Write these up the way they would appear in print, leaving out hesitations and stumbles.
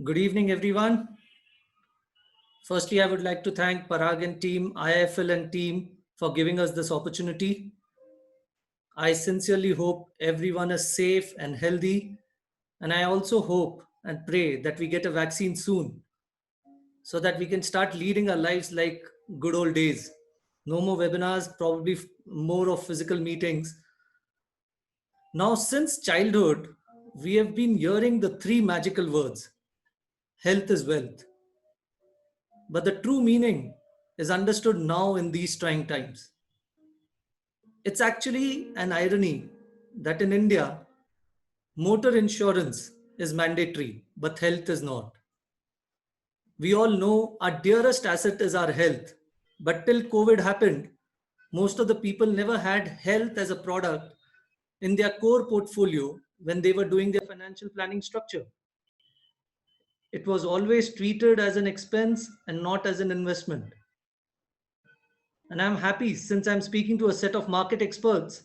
Good evening, everyone. Firstly, I would like to thank Parag and team, IIFL and team for giving us this opportunity. I sincerely hope everyone is safe and healthy, and I also hope and pray that we get a vaccine soon so that we can start leading our lives like good old days. No more webinars, probably more of physical meetings. Now, since childhood, we have been hearing the three magical words: health is wealth. But the true meaning is understood now in these trying times. It's actually an irony that in India, motor insurance is mandatory, but health is not. We all know our dearest asset is our health. But till COVID happened, most of the people never had health as a product in their core portfolio when they were doing their financial planning structure. It was always treated as an expense and not as an investment. And I'm happy since I'm speaking to a set of market experts.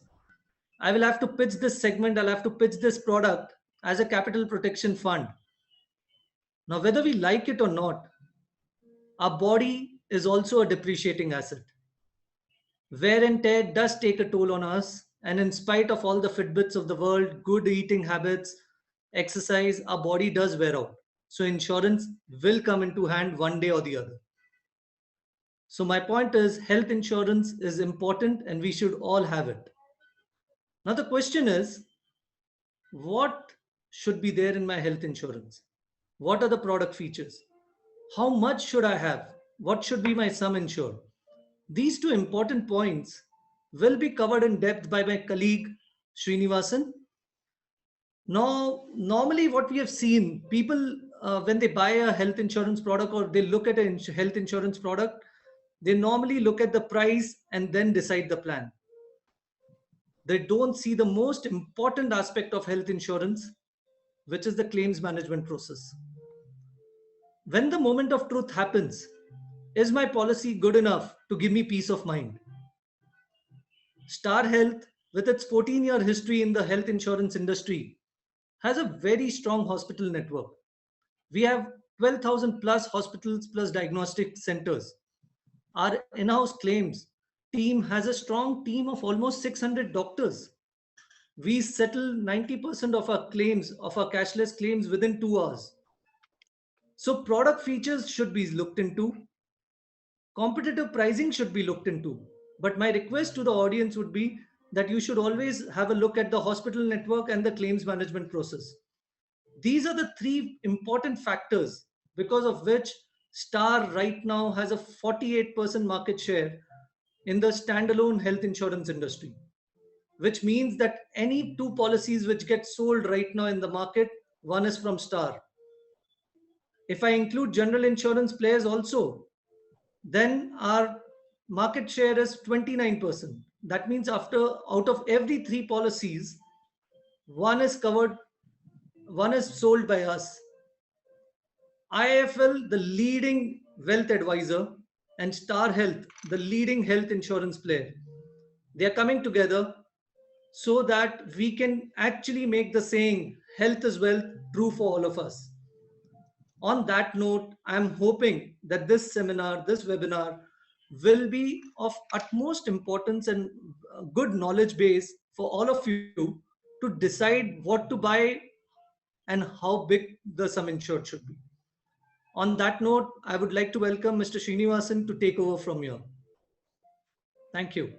I will have to pitch this segment, I'll have to pitch this product as a capital protection fund. Now, whether we like it or not, our body is also a depreciating asset. Wear and tear does take a toll on us, and in spite of all the Fitbits of the world, good eating habits, exercise, our body does wear out. So, insurance will come into hand one day or the other. So, my point is health insurance is important and we should all have it. Now, the question is what should be there in my health insurance? What are the product features? How much should I have? What should be my sum insured? These two important points will be covered in depth by my colleague Srinivasan. Now, normally, what we have seen people when they buy a health insurance product or they look at a health insurance product, they normally look at the price and then decide the plan. They don't see the most important aspect of health insurance, which is the claims management process. When the moment of truth happens, is my policy good enough to give me peace of mind? Star Health, with its 14-year history in the health insurance industry, has a very strong hospital network. We have 12,000 plus hospitals plus diagnostic centers. Our in house claims team has a strong team of almost 600 doctors. We settle 90% of our claims, of our cashless claims, within 2 hours. So, product features should be looked into, competitive pricing should be looked into. But my request to the audience would be that you should always have a look at the hospital network and the claims management process. These are the three important factors because of which Star right now has a 48% market share in the standalone health insurance industry, which means that any two policies which get sold right now in the market, one is from Star. If I include general insurance players also, then our market share is 29%. That means after out of every three policies, one is covered, one is sold by us. IFL, the leading wealth advisor, and Star Health, the leading health insurance player, they are coming together so that we can actually make the saying health is wealth true for all of us. On that note, I am hoping that this seminar, this webinar, will be of utmost importance and good knowledge base for all of you to decide what to buy and how big the sum insured should be. On that note, I would like to welcome Mr. Srinivasan to take over from here. Thank you.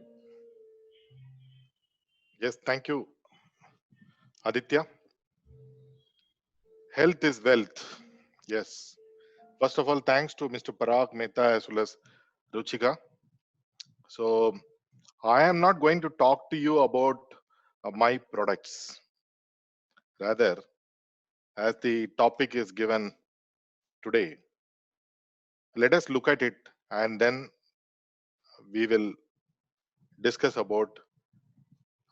Yes, thank you, Aditya. Health is wealth. Yes. First of all, thanks to Mr. Parag Mehta as well as Ruchika. So, I am not going to talk to you about my products. Rather, as the topic is given today, let us look at it and then we will discuss about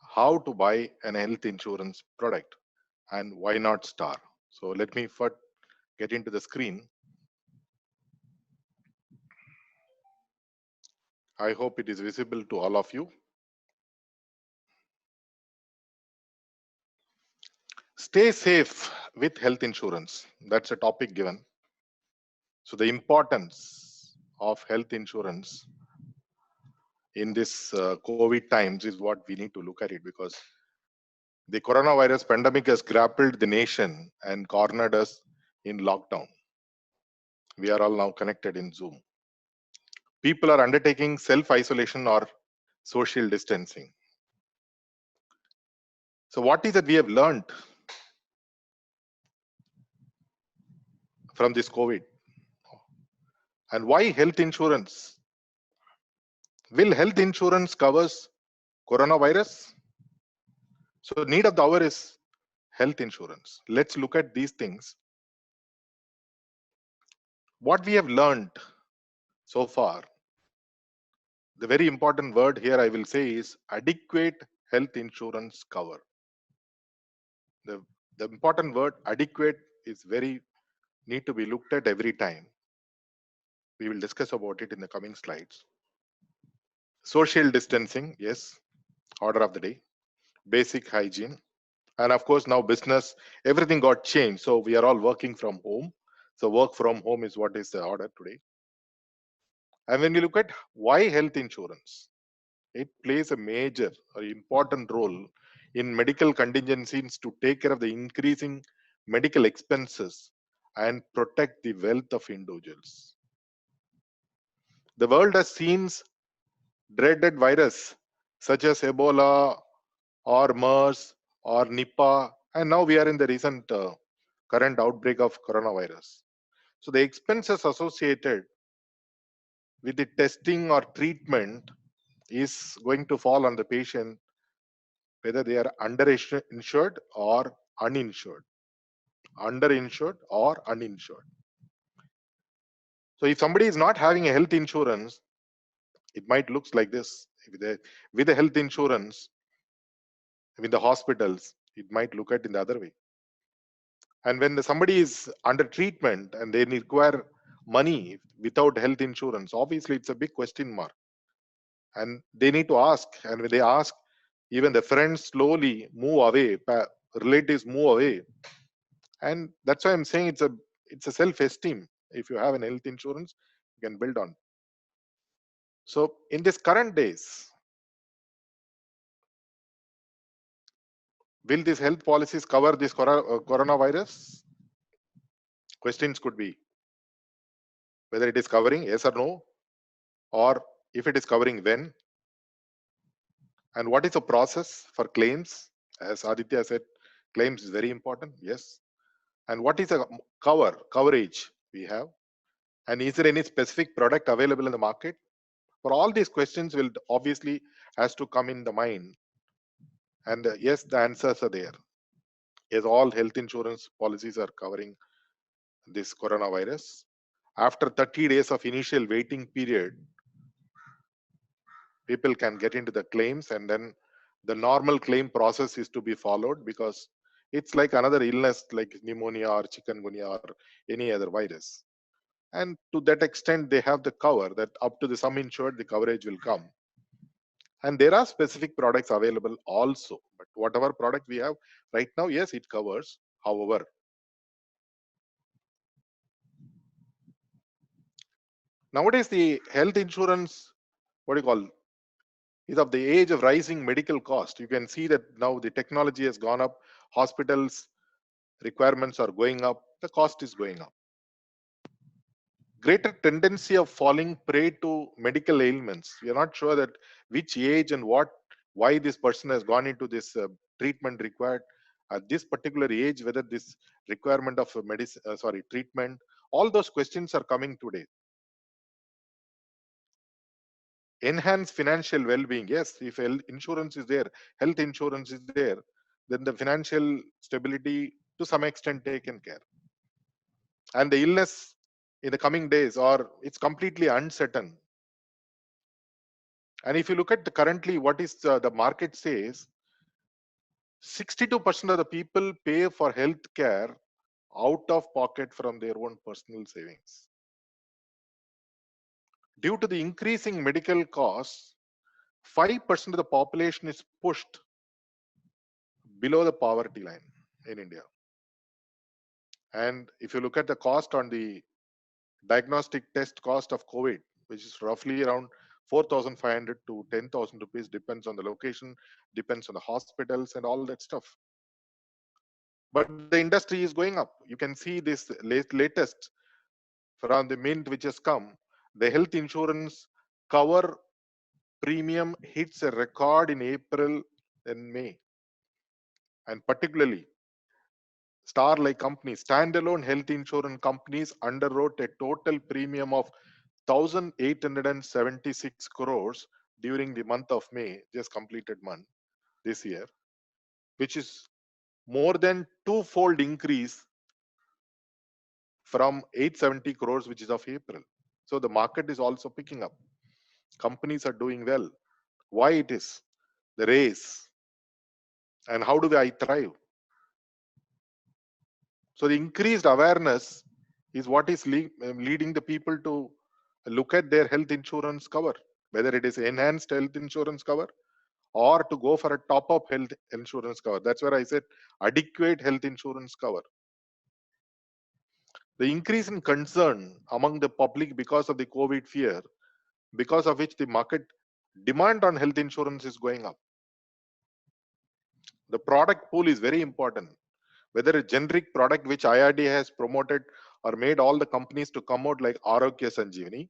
how to buy an health insurance product and why not Star. So, let me first get into the screen. I hope it is visible to all of you. Stay safe with health insurance. That's a topic given. So the importance of health insurance in this COVID times is what we need to look at it, because the coronavirus pandemic has grappled the nation and cornered us in lockdown. We are all now connected in Zoom. People are undertaking self-isolation or social distancing. So what is that we have learned from this COVID? And why health insurance? Will health insurance covers coronavirus? So need of the hour is health insurance. Let's look at these things. What we have learned so far, the very important word here I will say is adequate health insurance cover. The important word adequate is very need to be looked at every time. We will discuss about it in the coming slides. Social distancing, yes, order of the day. Basic hygiene. And of course, now business, everything got changed. So we are all working from home. So work from home is what is the order today. And when we look at why health insurance, it plays a major or important role in medical contingencies to take care of the increasing medical expenses and protect the wealth of individuals. The world has seen dreaded virus such as Ebola or MERS or Nipah, and now we are in the recent current outbreak of coronavirus. So the expenses associated with the testing or treatment is going to fall on the patient, whether they are underinsured or uninsured. Underinsured or uninsured. So if somebody is not having a health insurance, it might look like this. With the health insurance, with the hospitals, it might look at in the other way. And when somebody is under treatment and they require money without health insurance, obviously it's a big question mark. And they need to ask. And when they ask, even the friends slowly move away, relatives move away. And that's why I'm saying it's a self-esteem. If you have an health insurance, you can build on. So in this current days, will these health policies cover this coronavirus? Questions could be whether it is covering, yes or no, or if it is covering, when, and what is the process for claims. As Aditya said, claims is very important, yes. And what is the coverage we have, and is there any specific product available in the market? For all these questions will obviously has to come in the mind. And yes, the answers are there. Yes, all health insurance policies are covering this coronavirus. After 30 days of initial waiting period, people can get into the claims, and then the normal claim process is to be followed, because it's like another illness like pneumonia or chikungunya or any other virus. And to that extent, they have the cover that up to the sum insured, the coverage will come. And there are specific products available also, but whatever product we have right now, yes, it covers. However, nowadays the health insurance, what do you call, is of the age of rising medical cost. You can see that now the technology has gone up, hospitals requirements are going up, the cost is going up. Greater tendency of falling prey to medical ailments. We are not sure that which age and why this person has gone into this treatment required at this particular age, whether this requirement of medicine, treatment, all those questions are coming today. Enhance financial well-being. Yes, if insurance is there, health insurance is there, then the financial stability to some extent taken care. And the illness in the coming days, or it's completely uncertain. And if you look at currently what is the market says, 62% of the people pay for health care out of pocket from their own personal savings. Due to the increasing medical costs, 5% of the population is pushed below the poverty line. in India. And if you look at the cost on the diagnostic test cost of COVID, which is roughly around 4,500 to 10,000 rupees, depends on the location, depends on the hospitals and all that stuff. But the industry is going up. You can see this latest from the mint which has come. The health insurance cover premium hits a record in April and May. And particularly, star-like companies, standalone health insurance companies underwrote a total premium of 1,876 crores during the month of May, just completed month this year, which is more than twofold increase from 870 crores, which is of April. So the market is also picking up. Companies are doing well. Why it is? The race. And how do I thrive? So the increased awareness is what is leading the people to look at their health insurance cover, whether it is enhanced health insurance cover or to go for a top-up health insurance cover. That's where I said adequate health insurance cover. The increase in concern among the public because of the COVID fear, because of which the market demand on health insurance is going up. The product pool is very important. Whether a generic product which IRD has promoted or made all the companies to come out like Arogya Sanjeevani,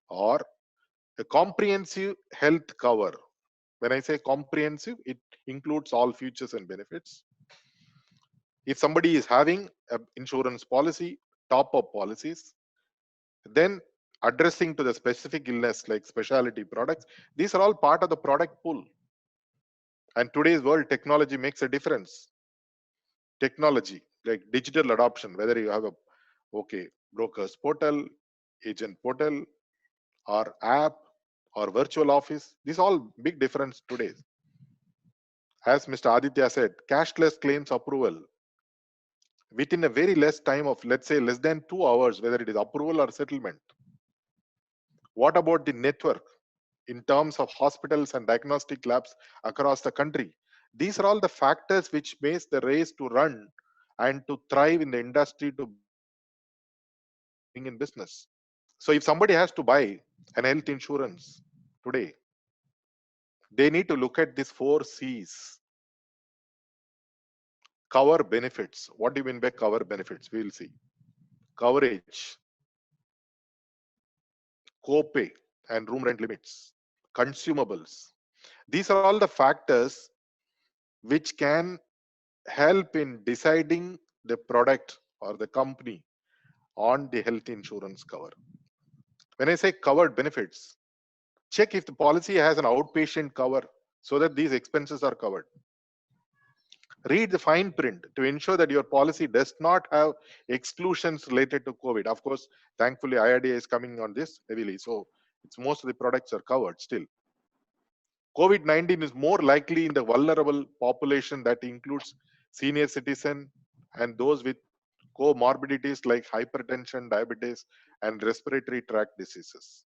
or a comprehensive health cover. When I say comprehensive, it includes all features and benefits. If somebody is having an insurance policy, top-up policies, then addressing to the specific illness like specialty products, these are all part of the product pool. And today's world, technology makes a difference. Technology, like digital adoption, whether you have a brokers portal, agent portal, or app, or virtual office, these all big difference today. As Mr. Aditya said, cashless claims approval within a very less time of, let's say, less than 2 hours, whether it is approval or settlement. What about the network in terms of hospitals and diagnostic labs across the country? These are all the factors which makes the race to run and to thrive in the industry to bring in business. So if somebody has to buy an health insurance today, they need to look at these 4 C's. Cover benefits. What do you mean by cover benefits? We will see. Coverage, copay and room rent limits, consumables. These are all the factors which can help in deciding the product or the company on the health insurance cover. When I say covered benefits, check if the policy has an outpatient cover so that these expenses are covered. Read the fine print to ensure that your policy does not have exclusions related to COVID. Of course, thankfully, IRDA is coming on this heavily. So it's most of the products are covered still. COVID-19 is more likely in the vulnerable population that includes senior citizen and those with comorbidities like hypertension, diabetes, and respiratory tract diseases.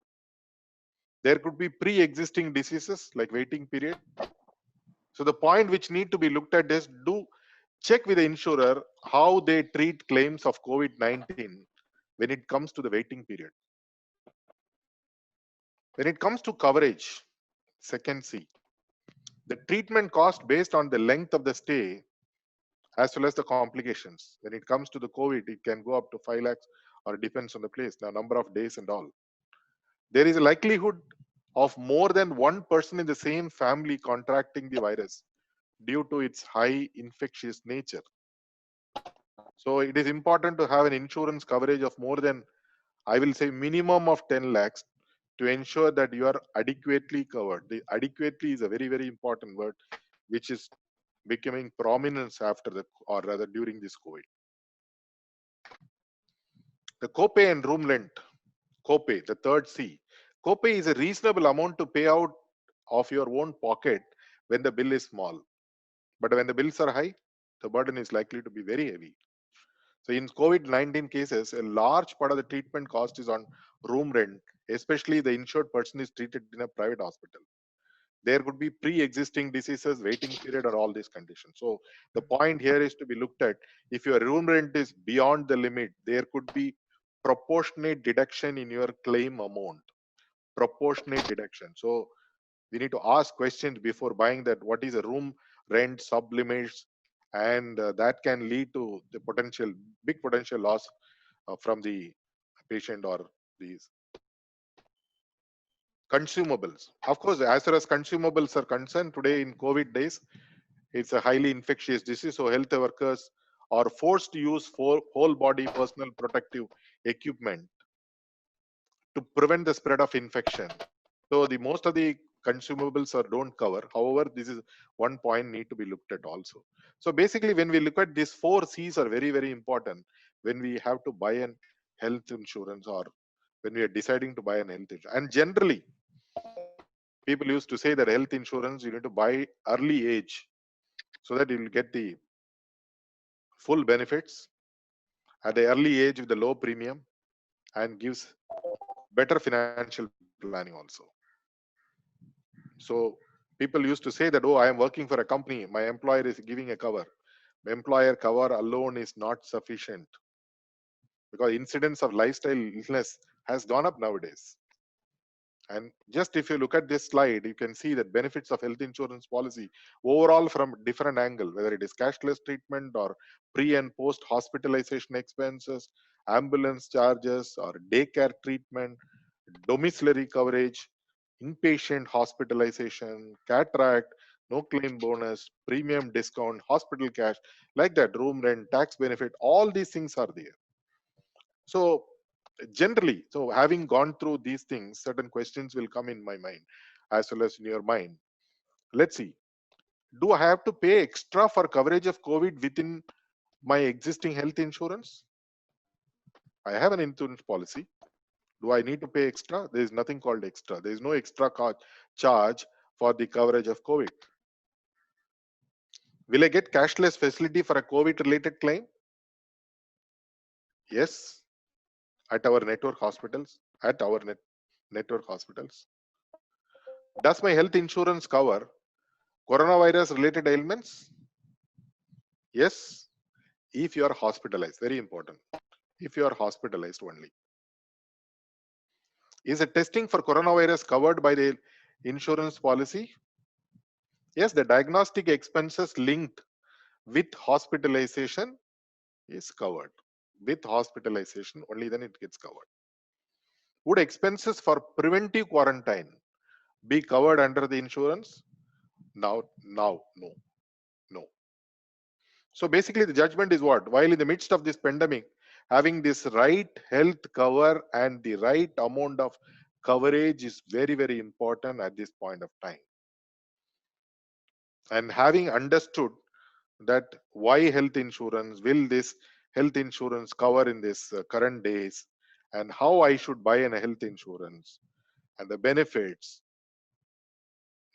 There could be pre-existing diseases like waiting period. So the point which need to be looked at is do check with the insurer how they treat claims of COVID-19 when it comes to the waiting period. When it comes to coverage, second C, the treatment cost based on the length of the stay as well as the complications. When it comes to the COVID, it can go up to 5 lakhs or depends on the place, the number of days and all. There is a likelihood of more than one person in the same family contracting the virus due to its high infectious nature. So it is important to have an insurance coverage of more than, I will say, minimum of 10 lakhs to ensure that you are adequately covered. The adequately is a very, very important word, which is becoming prominence after the, or rather during this COVID. The copay and room rent. Copay, the third C. Copay is a reasonable amount to pay out of your own pocket when the bill is small. But when the bills are high, the burden is likely to be very heavy. So in COVID-19 cases, a large part of the treatment cost is on room rent, especially the insured person is treated in a private hospital. There could be pre-existing diseases, waiting period, or all these conditions. So the point here is to be looked at. If your room rent is beyond the limit, there could be proportionate deduction in your claim amount. Proportionate deduction. So we need to ask questions before buying that. What is a room rent sublimits? And that can lead to the big potential loss from the patient or these consumables. Of course, as far as consumables are concerned, today in COVID days, it's a highly infectious disease. So health workers are forced to use whole body personal protective equipment to prevent the spread of infection. So the most of the consumables are don't cover. However, this is one point need to be looked at also. So basically, when we look at these 4 C's are very, very important when we have to buy an health insurance or when we are deciding to buy an health insurance. And generally, people used to say that health insurance you need to buy early age so that you will get the full benefits at the early age with the low premium and gives better financial planning also. So people used to say that, oh, I am working for a company, my employer is giving a cover. Employer cover alone is not sufficient because incidence of lifestyle illness has gone up nowadays. And just if you look at this slide, you can see that benefits of health insurance policy overall from different angle, whether it is cashless treatment or pre and post hospitalization expenses, ambulance charges or daycare treatment, domiciliary coverage, inpatient hospitalization, cataract, no claim bonus, premium discount, hospital cash, like that, room rent, tax benefit, all these things are there. So generally, so having gone through these things, certain questions will come in my mind as well as in your mind. Let's see. Do I have to pay extra for coverage of COVID within my existing health insurance? I have an insurance policy. Do I need to pay extra? There is nothing called extra. There is no extra charge for the coverage of COVID. Will I get cashless facility for a COVID related claim? Yes, at our network hospitals. At our network hospitals. Does my health insurance cover coronavirus related ailments? Yes, if you are hospitalized. Very important. If you are hospitalized only. Is the testing for coronavirus covered by the insurance policy? Yes, the diagnostic expenses linked with hospitalization is covered. With hospitalization, only then it gets covered. Would expenses for preventive quarantine be covered under the insurance? Now, no, no. So basically, the judgment is what? While in the midst of this pandemic, having this right health cover and the right amount of coverage is very, very important at this point of time. And having understood that why health insurance, will this health insurance cover in this current days, and how I should buy a health insurance and the benefits.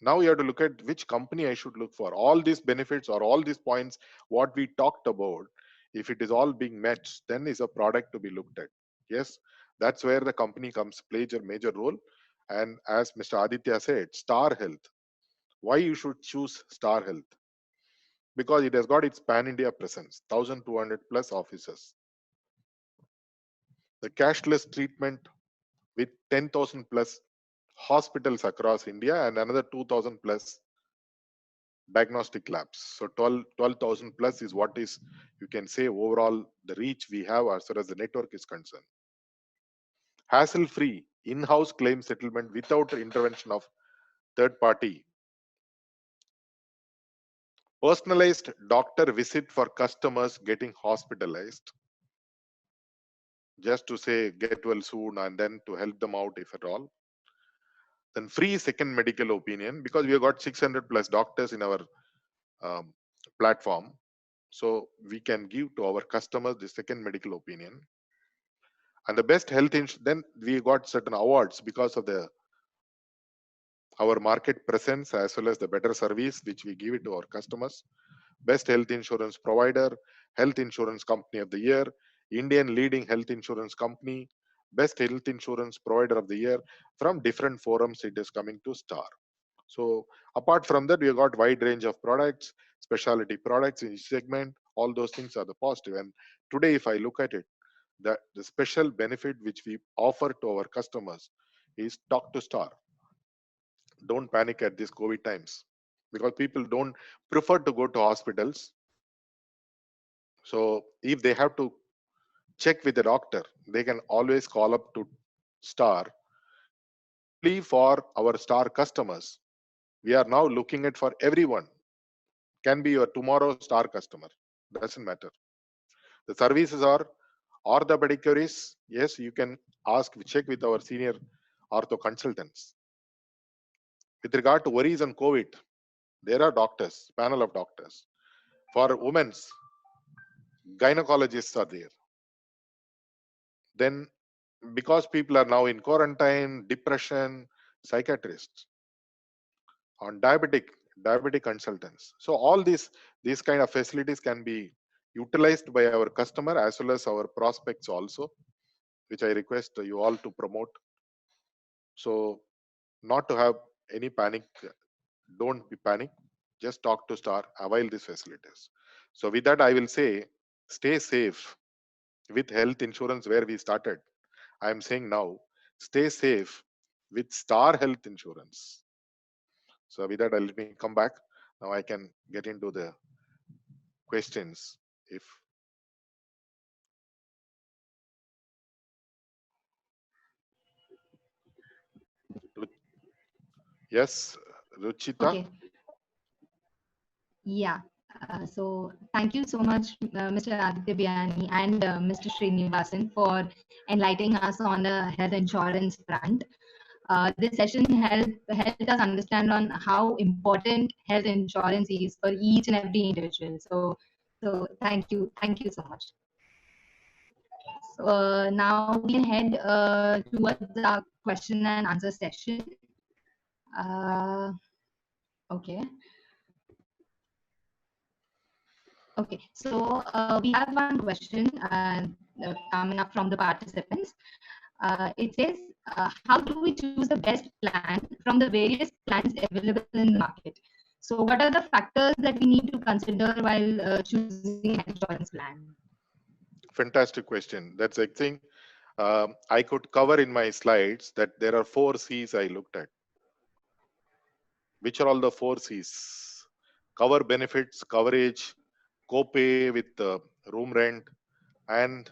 Now you have to look at which company I should look for. All these benefits or all these points, what we talked about, if it is all being met, then is a product to be looked at. Yes, that's where the company plays a major role. And as Mr. Aditya said, Star Health. Why you should choose Star Health? Because it has got its pan-India presence, 1,200 plus offices. The cashless treatment with 10,000 plus hospitals across India and another 2,000 plus diagnostic labs. So 12,000 plus is what is, you can say, overall the reach we have as far as the network is concerned. Hassle-free in-house claim settlement without intervention of third party. Personalized doctor visit for customers getting hospitalized. Just to say get well soon and then to help them out if at all. Then free second medical opinion, because we have got 600 plus doctors in our platform. So we can give to our customers the second medical opinion. And the best health insurance, then we got certain awards because of our market presence as well as the better service which we give it to our customers. Best health insurance provider, health insurance company of the year, Indian leading health insurance company, best health insurance provider of the year. From different forums it is coming to Star. So apart from that, we have got wide range of products, specialty products in each segment. All those things are the positive. And today, if I look at it, the special benefit which we offer to our customers is talk to Star. Don't panic at these COVID times, because people don't prefer to go to hospitals. So if they have to check with the doctor, they can always call up to Star. Only for our Star customers, we are now looking at for everyone. Can be your tomorrow Star customer. Doesn't matter. The services are orthopedic queries. Yes, you can check with our senior ortho consultants. With regard to worries on COVID, there are doctors, panel of doctors. For women's, gynecologists are there. Then, because people are now in quarantine, depression, psychiatrists, on diabetic consultants. So all these kind of facilities can be utilized by our customer as well as our prospects also, which I request you all to promote. So not to have any panic, don't be panic, just talk to Star, avail these facilities. So with that, I will say, stay safe with health insurance where we started. I am saying now, stay safe with Star Health Insurance. So with that, let me come back. Now I can get into the questions. If yes, Ruchita. Okay. Yeah. So thank you so much, Mr. Aditya Biani and Mr. Srinivasan for enlightening us on the health insurance front. This session helped us understand on how important health insurance is for each and every individual. So thank you so much. So now we can head towards our question and answer session. Okay. Okay, so we have one question coming up from the participants. It says, how do we choose the best plan from the various plans available in the market? So what are the factors that we need to consider while choosing an insurance plan? Fantastic question. That's a thing I could cover in my slides, that there are 4 C's I looked at. Which are all the 4 C's? Cover benefits, coverage, copay with room rent, and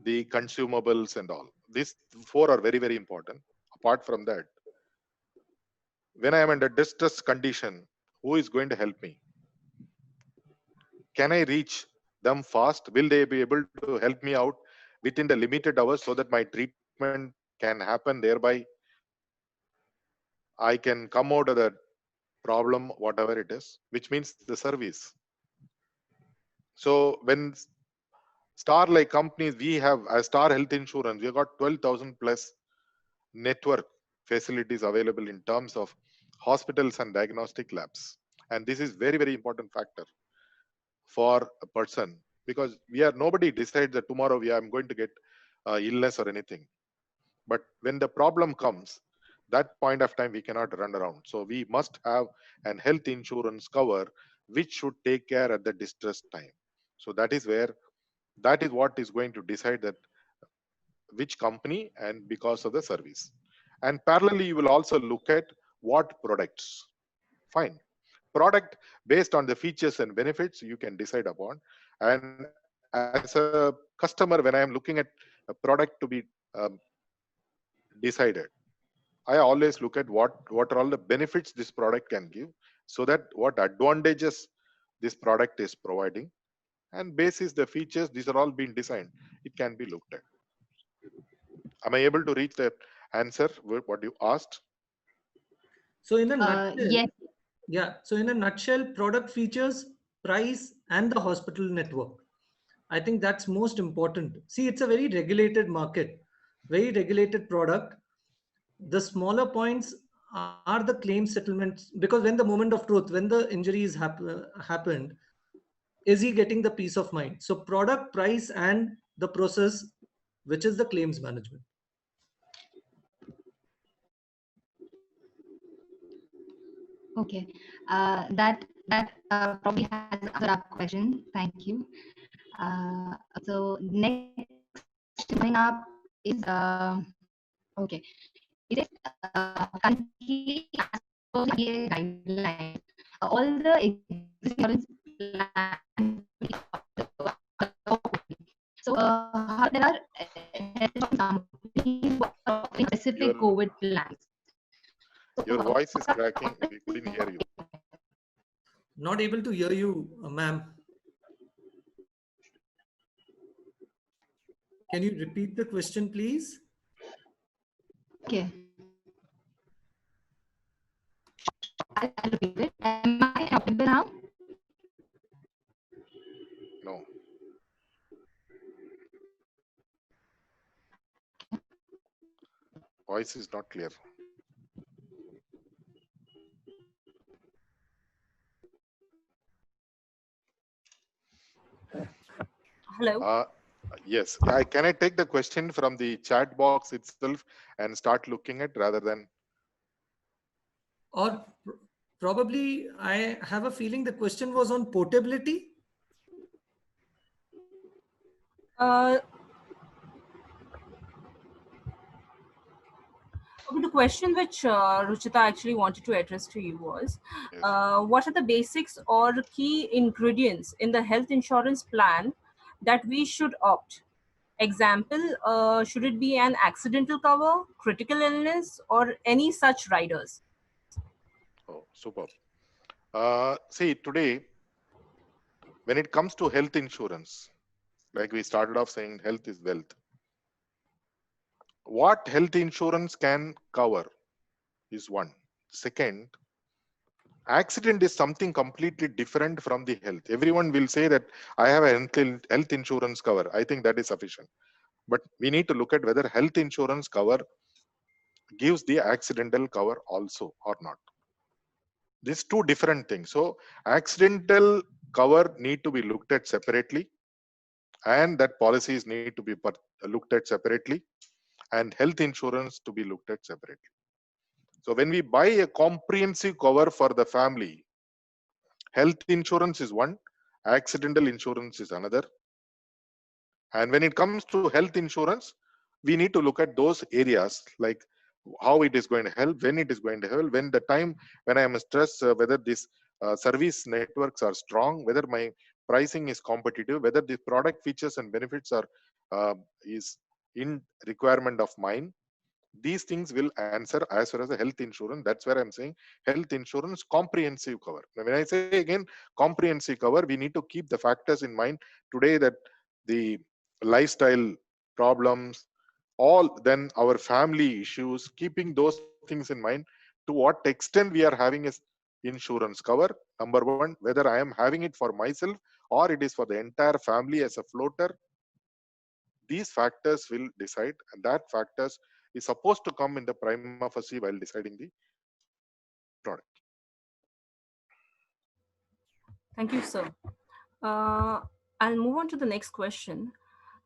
the consumables and all. These 4 are very, very important. Apart from that, when I am in a distress condition, who is going to help me? Can I reach them fast? Will they be able to help me out within the limited hours so that my treatment can happen? Thereby, I can come out of the problem, whatever it is, which means the service. So when Star like companies, we have as Star Health Insurance, we have got 12,000 plus network facilities available in terms of hospitals and diagnostic labs. And this is very, very important factor for a person, because nobody decides that tomorrow I'm going to get illness or anything. But when the problem comes, that point of time we cannot run around. So we must have an health insurance cover which should take care at the distress time. So that is what is going to decide that which company, and because of the service. And parallelly, you will also look at what products. Fine. Product based on the features and benefits you can decide upon. And as a customer, when I am looking at a product to be decided, I always look at what are all the benefits this product can give, so that what advantages this product is providing, and basis the features, these are all being designed, it can be looked at. Am I able to reach the answer what you asked? So in a nutshell, yes. yeah. So in a nutshell, product features, price, and the hospital network. I think that's most important. See, it's a very regulated market, very regulated product. The smaller points are the claim settlements, because when the moment of truth, when the injuries happened, is he getting the peace of mind? So product, price, and the process, which is the claims management. Okay, that probably has answered our question. Thank you. So next coming up is okay. It is currently as per the guidelines, all the existing insurance plans. So how there are health insurance companies who are offering specific Your COVID plans. your voice is cracking. We couldn't hear you. Not able to hear you, ma'am. Can you repeat the question, please? Okay. I'll repeat it. Am I audible now? No. Voice is not clear. Hello. Yes. Can I take the question from the chat box itself and start looking at rather than? Or probably I have a feeling the question was on portability. Okay, the question which Ruchita actually wanted to address to you was, Yes. what are the basics or key ingredients in the health insurance plan that we should opt? Example, should it be an accidental cover, critical illness, or any such riders? Oh, superb. See, today, when it comes to health insurance, like we started off saying, health is wealth. What health insurance can cover is one. Second, accident is something completely different from the health. Everyone will say that I have a health insurance cover. I think that is sufficient. But we need to look at whether health insurance cover gives the accidental cover also or not. These two different things. So accidental cover need to be looked at separately, and that policies need to be looked at separately, and health insurance to be looked at separately. So when we buy a comprehensive cover for the family, health insurance is one, accidental insurance is another. And when it comes to health insurance, we need to look at those areas like how it is going to help, when it is going to help, when the time when I am stressed, whether these service networks are strong, whether my pricing is competitive, whether the product features and benefits are is in requirement of mine. These things will answer as far as the health insurance. That's where I'm saying health insurance comprehensive cover. Now, when I say again comprehensive cover, we need to keep the factors in mind today, that the lifestyle problems, all then our family issues, keeping those things in mind, to what extent we are having a insurance cover. Number one, whether I am having it for myself or it is for the entire family as a floater. These factors will decide, and that factors is supposed to come in the prima facie while deciding the product. Thank you, sir. I'll move on to the next question.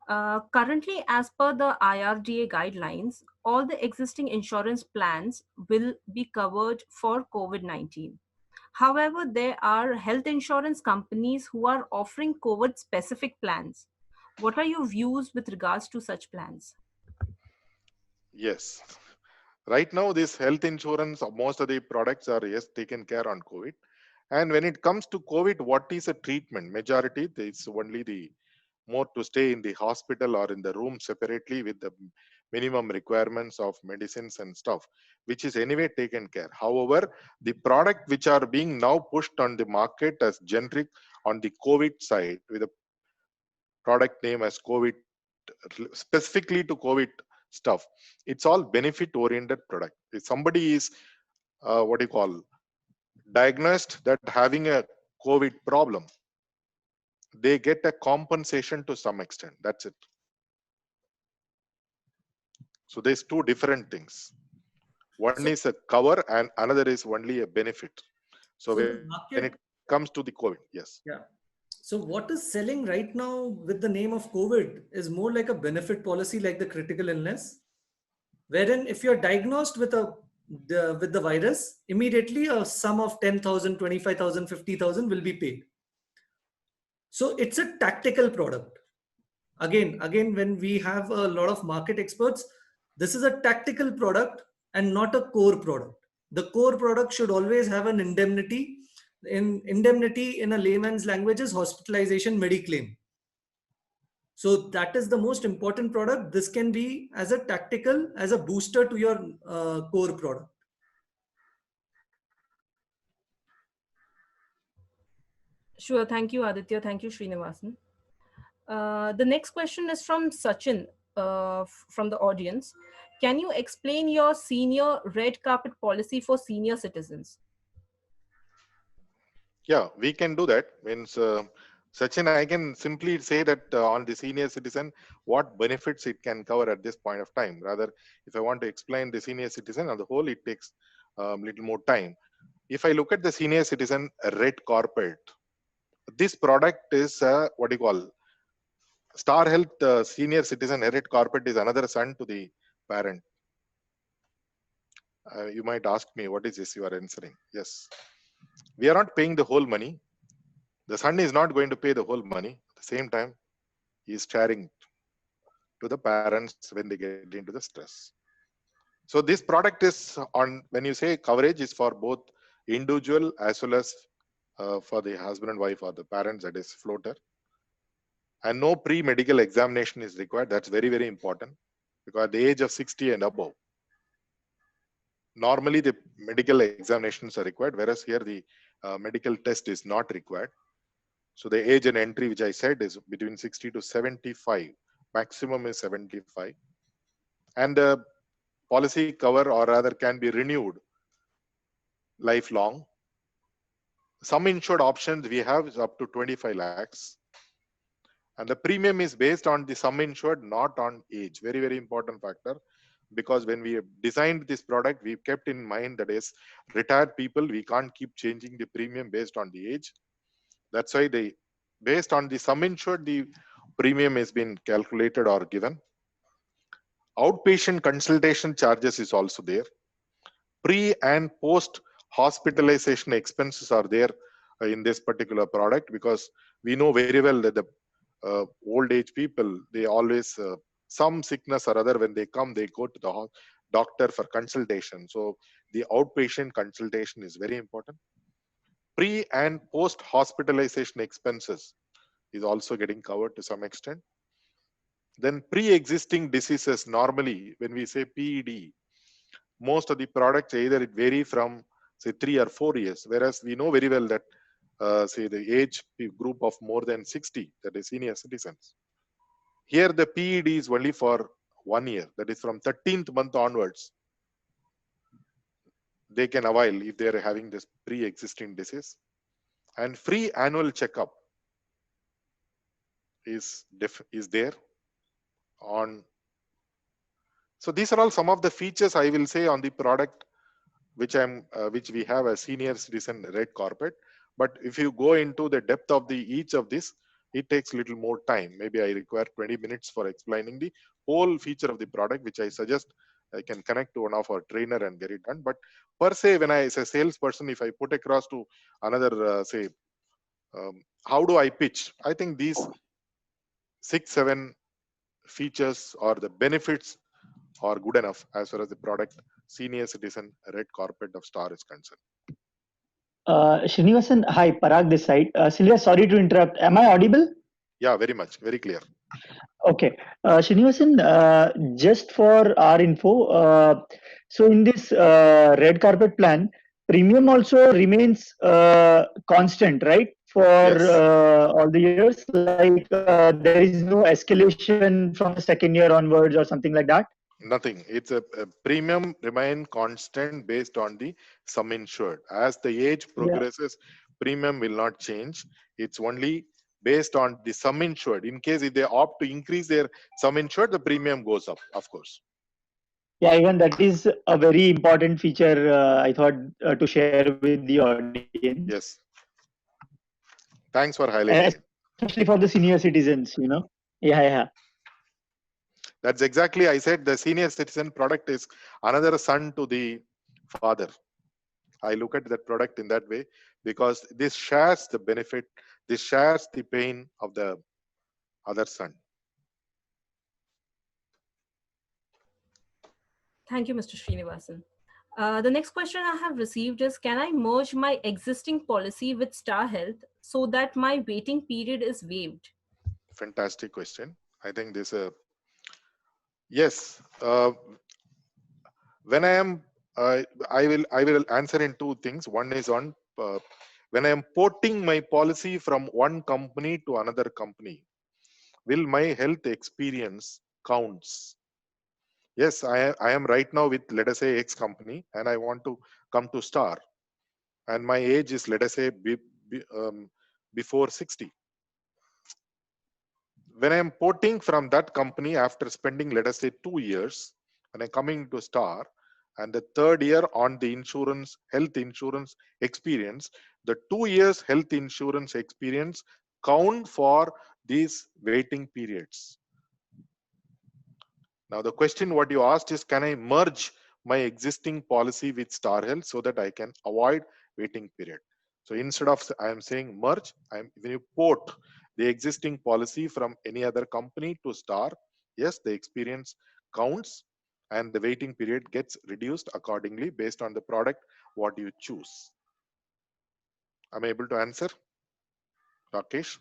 Currently, as per the IRDA guidelines, all the existing insurance plans will be covered for COVID-19. However, there are health insurance companies who are offering COVID specific plans. What are your views with regards to such plans? Yes. Right now, this health insurance, most of the products are yes taken care on COVID. And when it comes to COVID, what is a treatment? Majority, it's only the more to stay in the hospital or in the room separately with the minimum requirements of medicines and stuff, which is anyway taken care. However, the product which are being now pushed on the market as generic on the COVID side with a product name as COVID, specifically to COVID stuff, it's all benefit oriented product. If somebody is what do you call diagnosed that having a COVID problem, they get a compensation to some extent. That's it. So there's two different things. One is a cover and another is only a benefit. So So when the it market, comes to the COVID, yes. yeah. So what is selling right now with the name of COVID is more like a benefit policy, like the critical illness, wherein if you're diagnosed with a with the virus, immediately a sum of 10,000, 25,000, 50,000 will be paid. So it's a tactical product. Again, when we have a lot of market experts, this is a tactical product and not a core product. The core product should always have an indemnity. Indemnity in a layman's language is hospitalization mediclaim. So that is the most important product. This can be as a tactical, as a booster to your core product. Sure. Thank you, Aditya. Thank you, Srinivasan. The next question is from Sachin from the audience. Can you explain your senior red carpet policy for senior citizens? Yeah, we can do that. Means, Sachin, I can simply say that on the senior citizen, what benefits it can cover at this point of time. Rather, if I want to explain the senior citizen on the whole, it takes little more time. If I look at the senior citizen red carpet, this product is what you call Star Health Senior Citizen Red Carpet is another son to the parent. You might ask me, what is this you are answering? Yes. We are not paying the whole money. The son is not going to pay the whole money. At the same time, he is sharing to the parents when they get into the stress. So this product is on, when you say coverage, is for both individual as well as for the husband and wife or the parents, that is floater. And no pre-medical examination is required. That's very, very important, because at the age of 60 and above, normally the medical examinations are required, whereas here the medical test is not required. So the age and entry, which I said, is between 60 to 75. Maximum is 75. And the policy cover, or rather, can be renewed lifelong. Some insured options we have is up to 25 lakhs. And the premium is based on the sum insured, not on age. Very, very important factor. Because when we designed this product, we kept in mind that is retired people, we can't keep changing the premium based on the age. That's why based on the sum insured, the premium has been calculated or given. Outpatient consultation charges is also there. Pre and post hospitalization expenses are there in this particular product, because we know very well that the old age people, they always some sickness or other, when they come, they go to the doctor for consultation. So the outpatient consultation is very important. Pre and post hospitalization expenses is also getting covered to some extent. Then pre-existing diseases, normally when we say PED, most of the products either it vary from say 3 or 4 years, whereas we know very well that say the age group of more than 60, that is senior citizens. Here the PED is only for 1 year, that is from 13th month onwards. They can avail if they are having this pre-existing disease. And free annual checkup is there on. So these are all some of the features I will say on the product which we have a senior citizen red carpet. But if you go into the depth of each of this, it takes a little more time. Maybe I require 20 minutes for explaining the whole feature of the product, which I suggest I can connect to one of our trainer and get it done. But per se, when I, as a salesperson, if I put across to another, how do I pitch? I think these 6-7 features or the benefits are good enough as far as the product senior citizen red carpet of Star is concerned. Srinivasan, hi, Parag this side. Sylvia, sorry to interrupt. Am I audible? Yeah, very much, very clear. Okay. Srinivasan, just for our info, so in this red carpet plan, premium also remains constant, right? For Yes. all the years, like there is no escalation from the second year onwards or something like that? Nothing. It's a premium remain constant based on the sum insured. As the age progresses, premium will not change. It's only based on the sum insured. In case if they opt to increase their sum insured, the premium goes up, of course. Yeah, even that is a very important feature I thought to share with the audience. Yes. Thanks for highlighting. Especially for the senior citizens, you know. Yeah. That's exactly, I said the senior citizen product is another son to the father. I look at that product in that way because this shares the benefit, this shares the pain of the other son. Thank you, Mr. Srinivasan. The next question I have received is, can I merge my existing policy with Star Health so that my waiting period is waived? Fantastic question. I think this yes. When I will answer in two things. One is on when I am porting my policy from one company to another company, will my health experience counts? Yes, I am right now with, let us say, X company, and I want to come to Star, and my age is, let us say, before 60. When I am porting from that company after spending, let us say, 2 years, and I'm coming to Star, and the third year on the insurance, health insurance experience, the 2 years health insurance experience count for these waiting periods. Now, the question what you asked is, can I merge my existing policy with Star Health so that I can avoid waiting period? So instead of I am saying merge, when you port the existing policy from any other company to Star, yes, the experience counts and the waiting period gets reduced accordingly based on the product what you choose. Am I able to answer, Rakesh?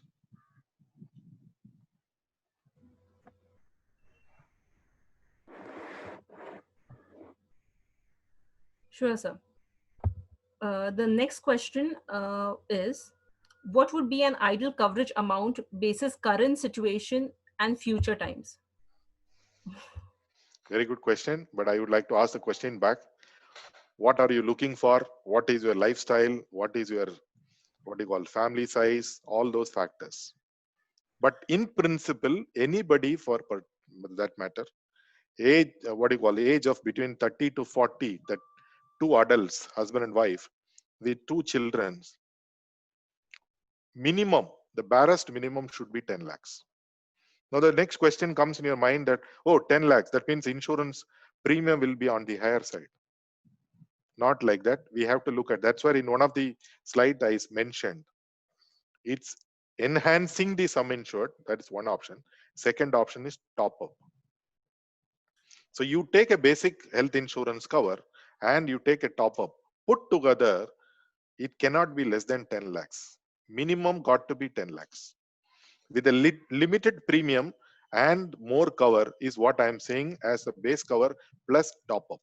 Sure, sir. The next question is, what would be an ideal coverage amount basis current situation and future times? Very good question, but I would like to ask the question back. What are you looking for? What is your lifestyle? What is your, what do you call, family size? All those factors. But in principle, anybody for that matter, age, what do you call, age of between 30 to 40, that two adults, husband and wife, with two children, minimum, the barest minimum should be 10 lakhs. Now the next question comes in your mind that, oh, 10 lakhs, that means insurance premium will be on the higher side. Not like that. We have to look at, that's where in one of the slides I mentioned, it's enhancing the sum insured. That is one option. Second option is top up. So you take a basic health insurance cover and you take a top up. Put together, it cannot be less than 10 lakhs. Minimum got to be 10 lakhs. With a limited premium and more cover is what I'm saying as a base cover plus top up.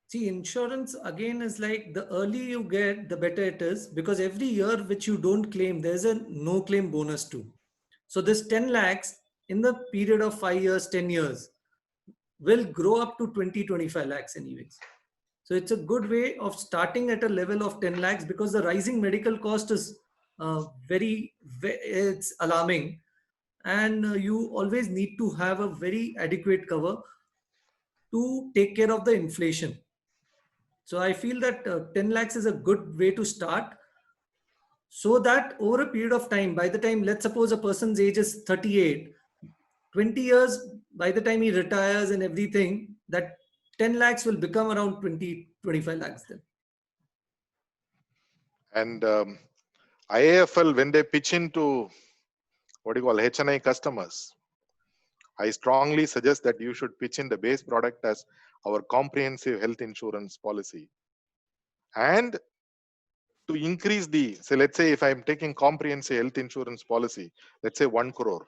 See, insurance again is like the earlier you get, the better it is, because every year which you don't claim, there's a no claim bonus too. So this 10 lakhs in the period of 5 years, 10 years will grow up to 20, 25 lakhs anyways. So it's a good way of starting at a level of 10 lakhs because the rising medical cost is it's alarming. And you always need to have a very adequate cover to take care of the inflation. So I feel that 10 lakhs is a good way to start, so that over a period of time, by the time, let's suppose a person's age is 38, 20 years, by the time he retires and everything, that 10 lakhs will become around 20, 25 lakhs then. And IAFL, when they pitch into what do you call HNI customers, I strongly suggest that you should pitch in the base product as our comprehensive health insurance policy. And to increase the, so let's say if I'm taking comprehensive health insurance policy, let's say 1 crore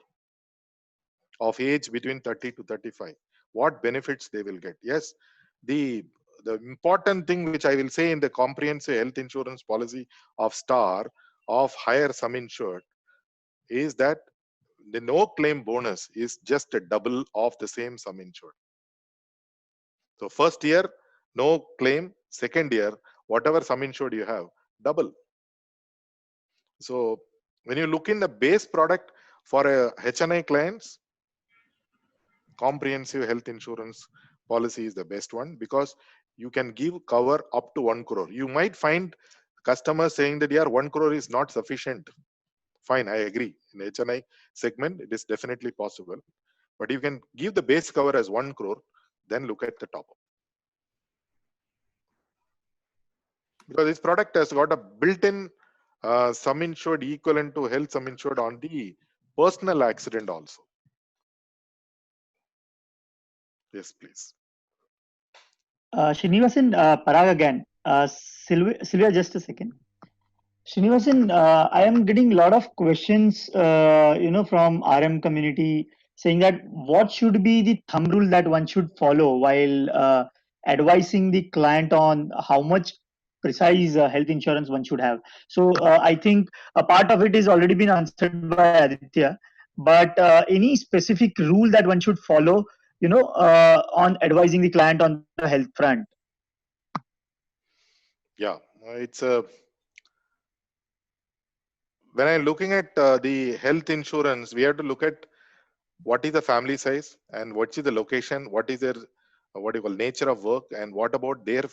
of age between 30 to 35, what benefits they will get? Yes, the important thing which I will say in the comprehensive health insurance policy of Star of higher sum insured is that the no claim bonus is just a double of the same sum insured. So first year, no claim. Second year, whatever sum insured you have, double. So when you look in the base product for a HNI clients, comprehensive health insurance policy is the best one because you can give cover up to 1 crore. You might find customers saying that, yeah, 1 crore is not sufficient. Fine, I agree. In the HNI segment, it is definitely possible. But you can give the base cover as 1 crore. then look at the top up. Because this product has got a built-in sum insured equivalent to health sum insured on the personal accident also. Yes, please. Srinivasan, Parag again. Sylvia, just a second. Srinivasan, I am getting a lot of questions, from RM community saying that what should be the thumb rule that one should follow while advising the client on how much precise health insurance one should have. So I think a part of it is already been answered by Aditya, but any specific rule that one should follow, on advising the client on the health front? Yeah, it's a. When I'm looking at the health insurance, we have to look at what is the family size and what is the location, what is their what you call nature of work, and what about their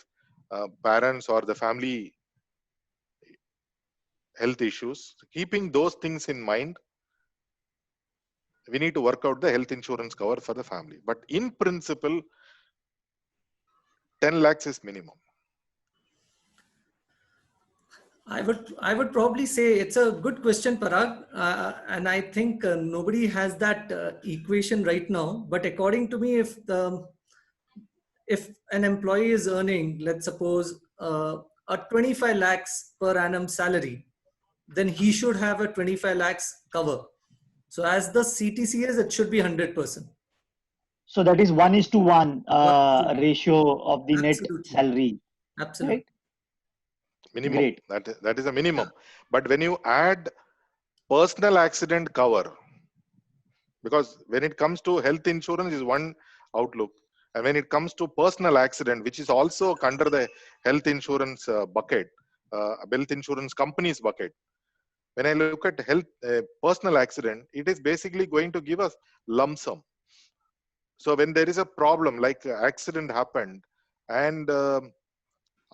parents or the family health issues. Keeping those things in mind, we need to work out the health insurance cover for the family. But in principle, 10 lakhs is minimum. I would probably say it's a good question, Parag, and I think nobody has that equation right now. But according to me, if an employee is earning, let's suppose, a 25 lakhs per annum salary, then he should have a 25 lakhs cover. So as the CTC is, it should be 100%. So that is 1:1 1:1. ratio of the net Absolutely. salary, Absolutely. right? Minimum. Great. That is a minimum. But when you add personal accident cover, because when it comes to health insurance is one outlook, and when it comes to personal accident, which is also under the health insurance bucket, health insurance companies bucket, when I look at health personal accident, it is basically going to give us lump sum. So when there is a problem like accident happened, and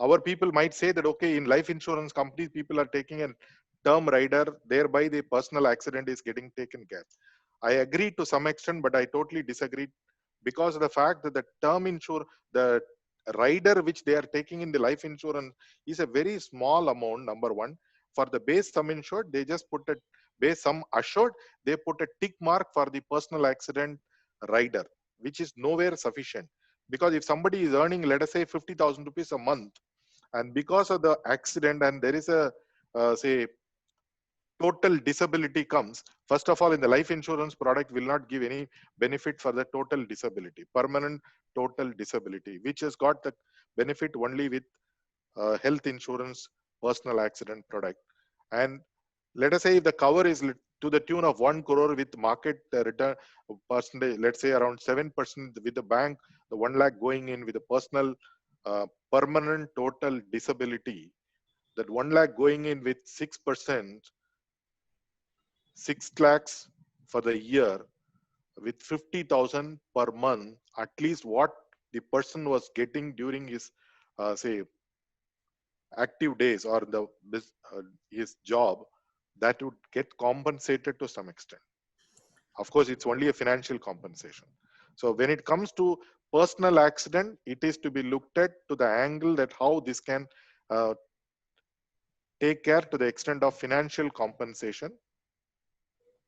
our people might say that, okay, in life insurance companies, people are taking a term rider, thereby the personal accident is getting taken care. I agree to some extent, but I totally disagree, because of the fact that the the rider which they are taking in the life insurance is a very small amount, number one. For the base sum insured, they just put a base sum assured, they put a tick mark for the personal accident rider, which is nowhere sufficient. Because if somebody is earning, let us say, 50,000 rupees a month, and because of the accident, and there is a say total disability comes, first of all, in the life insurance product will not give any benefit for the total disability, permanent total disability, which has got the benefit only with health insurance personal accident product. And let us say if the cover is to the tune of 1 crore with market return percentage, let's say around 7% with the bank, the 1 lakh going in with a personal permanent total disability, that 1 lakh going in with 6%, 6 lakhs for the year with 50,000 per month, at least what the person was getting during his say active days or his job, that would get compensated to some extent. Of course, it's only a financial compensation. So when it comes to personal accident, it is to be looked at to the angle that how this can take care to the extent of financial compensation.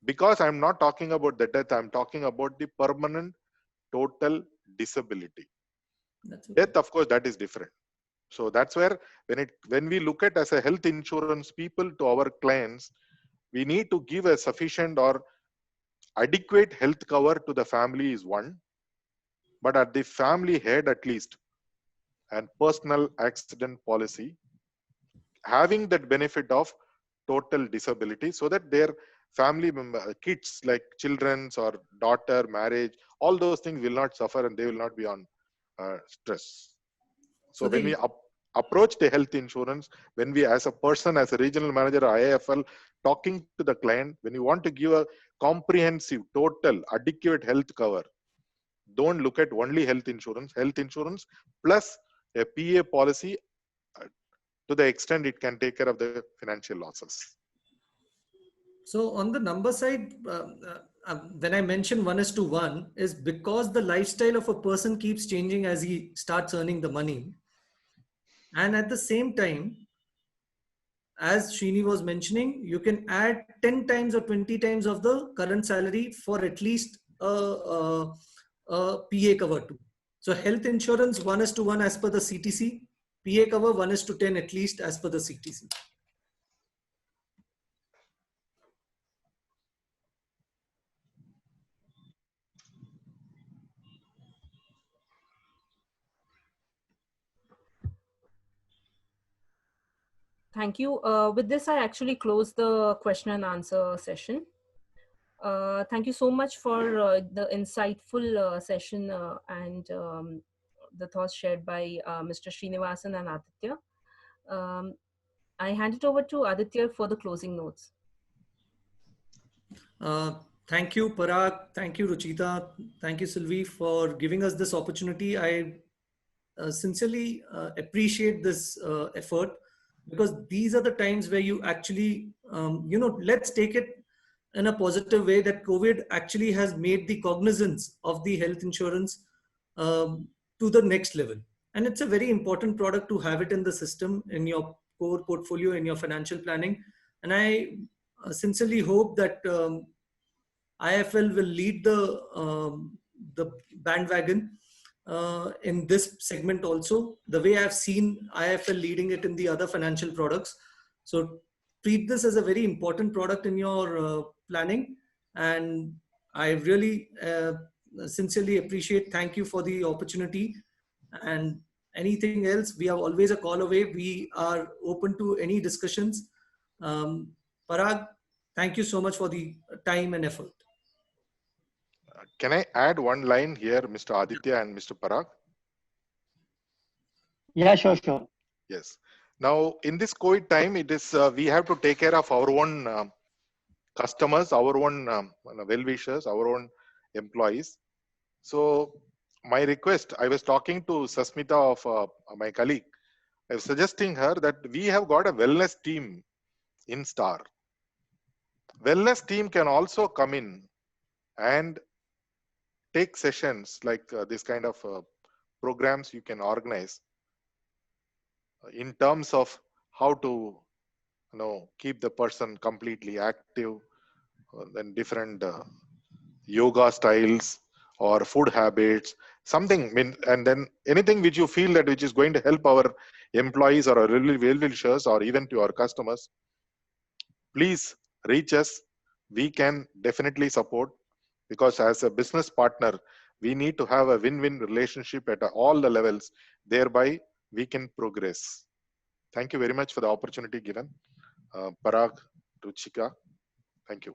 Because I'm not talking about the death, I'm talking about the permanent total disability. Death, of course, that is different. So that's where when we look at as a health insurance people to our clients, we need to give a sufficient or adequate health cover to the family is one, but at the family head at least, and personal accident policy, having that benefit of total disability, so that their family member, kids like children's or daughter, marriage, all those things will not suffer and they will not be on stress. So when we approach the health insurance, when we as a person, as a regional manager or IIFL, talking to the client, when you want to give a comprehensive, total, adequate health cover, don't look at only health insurance plus a PA policy to the extent it can take care of the financial losses. So on the number side, when I mention 1:1 is because the lifestyle of a person keeps changing as he starts earning the money. And at the same time, as Srini was mentioning, you can add 10 times or 20 times of the current salary for at least a PA cover too. So health insurance 1:1 as per the CTC, PA cover 1:10 at least as per the CTC. Thank you. With this, I actually close the question and answer session. Thank you so much for the insightful session and the thoughts shared by Mr. Srinivasan and Aditya. I hand it over to Aditya for the closing notes. Thank you, Parag. Thank you, Ruchita. Thank you, Sylvie, for giving us this opportunity. I sincerely appreciate this effort, because these are the times where you actually, let's take it in a positive way that COVID actually has made the cognizance of the health insurance to the next level. And it's a very important product to have it in the system, in your core portfolio, in your financial planning. And I sincerely hope that IFL will lead the bandwagon in this segment also, the way I've seen IFL leading it in the other financial products. So treat this as a very important product in your planning. And I really sincerely appreciate, thank you for the opportunity. And anything else, we are always a call away. We are open to any discussions. Parag, thank you so much for the time and effort. Can I add one line here, Mr. Aditya and Mr. Parag? Yeah, sure. Yes. Now, in this COVID time, it is we have to take care of our own customers, our own well-wishers, our own employees. So, my request, I was talking to Sasmita of my colleague. I was suggesting her that we have got a wellness team in Star. Wellness team can also come in and take sessions like this kind of programs you can organize in terms of how to keep the person completely active, then different yoga styles or food habits, something, and then anything which you feel that which is going to help our employees or our well-wishers or even to our customers, please reach us. We can definitely support, because as a business partner, we need to have a win-win relationship at all the levels. Thereby, we can progress. Thank you very much for the opportunity given. Parag, Ruchika, thank you.